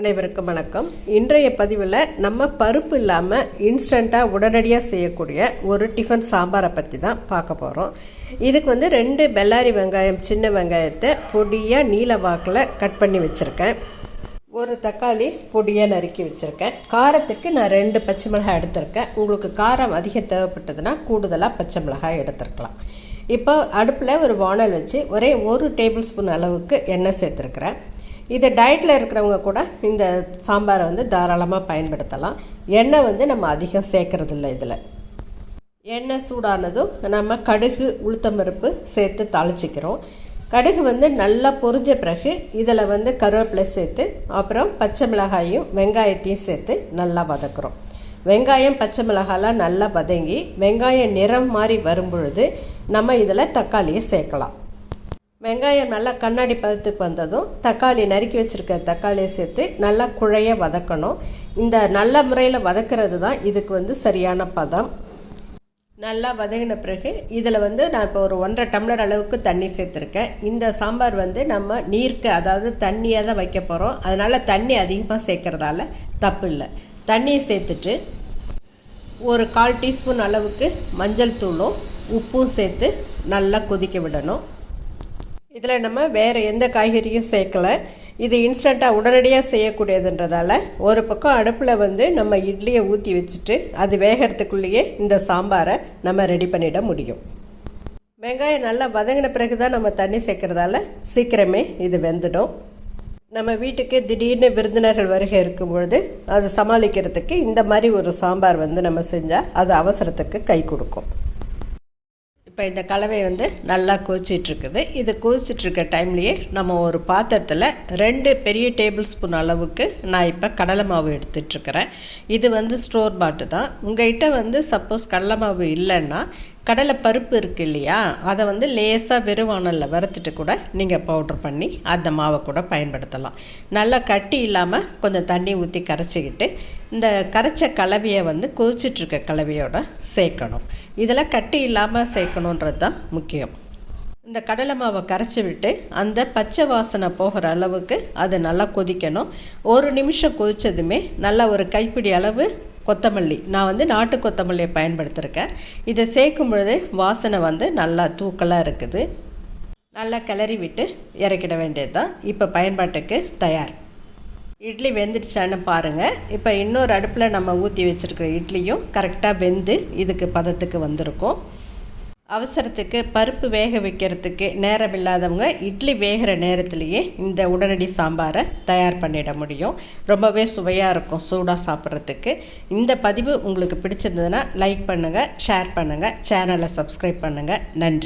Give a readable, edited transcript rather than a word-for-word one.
அனைவருக்கும் வணக்கம். இன்றைய பதிவில் நம்ம பருப்பு இல்லாமல் இன்ஸ்டண்ட்டாக உடனடியாக செய்யக்கூடிய ஒரு டிஃபன் சாம்பாரை பற்றி தான் பார்க்க போகிறோம். இதுக்கு 2 பெல்லாரி வெங்காயம், சின்ன வெங்காயத்தை பொடியாக நீல வாக்கில் கட் பண்ணி வச்சுருக்கேன். ஒரு தக்காளி பொடியாக நறுக்கி வச்சுருக்கேன். காரத்துக்கு நான் 2 பச்சை மிளகாய் எடுத்திருக்கேன். உங்களுக்கு காரம் அதிகம் தேவைப்பட்டதுன்னா கூடுதலாக பச்சை மிளகாய் எடுத்துருக்கலாம். இப்போ அடுப்பில் ஒரு வானல் வச்சு ஒரே 1 டேபிள் ஸ்பூன் அளவுக்கு எண்ணெய் சேர்த்துருக்குறேன். இது டயட்டில் இருக்கிறவங்க கூட இந்த சாம்பாரை தாராளமாக பயன்படுத்தலாம். எண்ணெய் நம்ம அதிகம் சேர்க்குறதில்ல. இதில் எண்ணெய் சூடானதும் நம்ம கடுகு, உளுத்தம்பருப்பு சேர்த்து தாளிச்சிக்கிறோம். கடுகு நல்லா பொரிஞ்ச பிறகு இதில் கருவேப்பிலை சேர்த்து அப்புறம் பச்சை மிளகாயும் வெங்காயத்தையும் சேர்த்து நல்லா வதக்குறோம். வெங்காயம் பச்சை மிளகாலாம் நல்லா வதங்கி வெங்காயம் நிறம் மாதிரி வரும் பொழுது நம்ம இதில் தக்காளியை சேர்க்கலாம். வெங்காயம் நல்லா கண்ணாடி பதத்துக்கு வந்ததும் தக்காளி நறுக்கி வச்சுருக்க தக்காளியை சேர்த்து நல்லா குழைய வதக்கணும். இந்த நல்ல முறையில் வதக்கிறது தான் இதுக்கு சரியான பதம். நல்லா வதங்கின பிறகு இதில் நான் இப்போ ஒரு 1.5 டம்ளர் அளவுக்கு தண்ணி சேர்த்துருக்கேன். இந்த சாம்பார் நம்ம நீர்க்கு, அதாவது தண்ணியாக தான் வைக்க போகிறோம். அதனால் தண்ணி அதிகமாக சேர்க்குறதால தப்பு இல்லை. தண்ணியை சேர்த்துட்டு ஒரு 1/4 டீஸ்பூன் அளவுக்கு மஞ்சள் தூளும் உப்பும் சேர்த்து நல்லா கொதிக்க விடணும். இதில் நம்ம வேறு எந்த காய்கறியும் சேர்க்கலை. இது இன்ஸ்டண்ட்டாக உடனடியாக செய்யக்கூடியதுன்றதால ஒரு பக்கம் அடுப்பில் நம்ம இட்லியை ஊற்றி வச்சுட்டு அது வேகிறதுக்குள்ளேயே இந்த சாம்பாரை நம்ம ரெடி பண்ணிட முடியும். வெங்காயம் நல்லா வதங்கின பிறகு தான் நம்ம தண்ணி சேர்க்குறதால சீக்கிரமே இது வெந்துடும். நம்ம வீட்டுக்கு திடீர்னு விருந்தினர்கள் வருகை இருக்கும்பொழுது அதை சமாளிக்கிறதுக்கு இந்த மாதிரி ஒரு சாம்பார் நம்ம செஞ்சால் அது அவசரத்துக்கு கை கொடுக்கும். இப்போ இந்த கலவை நல்லா கொதிச்சிட்ருக்குது. இது கொதிச்சிட்ருக்க டைம்லேயே நம்ம ஒரு பாத்திரத்தில் 2 பெரிய டேபிள் ஸ்பூன் அளவுக்கு நான் இப்போ கடலை மாவு எடுத்துகிட்ருக்கிறேன். இது ஸ்டோர் பாட்டு தான். உங்கள்கிட்ட சப்போஸ் கடலை மாவு இல்லைன்னா கடலை பருப்பு இருக்குது இல்லையா, அதை லேசாக வெறுவானலில் வறுத்துட்டு கூட நீங்கள் பவுட்ரு பண்ணி அந்த மாவை கூட பயன்படுத்தலாம். நல்லா கட்டி இல்லாமல் கொஞ்சம் தண்ணி ஊற்றி கரைச்சிக்கிட்டு இந்த கரைச்ச கலவையை கொதிச்சிட்ருக்க கலவையோடு சேர்க்கணும். இதில் கட்டி இல்லாமல் சேர்க்கணுன்றது தான் முக்கியம். இந்த கடலை மாவை கரைச்சி விட்டு அந்த பச்சை வாசனை போகிற அளவுக்கு அது நல்லா கொதிக்கணும். 1 நிமிஷம் கொதித்ததுமே நல்லா ஒரு கைப்பிடி அளவு கொத்தமல்லி, நான் நாட்டு கொத்தமல்லியை பயன்படுத்தியிருக்கேன். இதை சேர்க்கும் பொழுது வாசனை நல்லா தூக்கலாக இருக்குது. நல்லா கிளறி விட்டு இறக்கிட வேண்டியது தான். இப்போ பயன்பாட்டுக்கு தயார். இட்லி வெந்துடுச்சான்னு பாருங்கள். இப்போ இன்னொரு அடுப்பில் நம்ம ஊற்றி வச்சுருக்கிற இட்லியும் கரெக்டாக வெந்து இதுக்கு பதத்துக்கு வந்திருக்கும். அவசரத்துக்கு பருப்பு வேக வைக்கிறதுக்கு நேரம் இல்லாதவங்க இட்லி வேகிற நேரத்துலையே இந்த உடனடி சாம்பாரை தயார் பண்ணிட முடியும். ரொம்பவே சுவையாக இருக்கும் சூடாக சாப்பிட்றதுக்கு. இந்த பதிவு உங்களுக்கு பிடிச்சிருந்ததுன்னா லைக் பண்ணுங்கள், ஷேர் பண்ணுங்கள், சேனலை சப்ஸ்கிரைப் பண்ணுங்கள். நன்றி.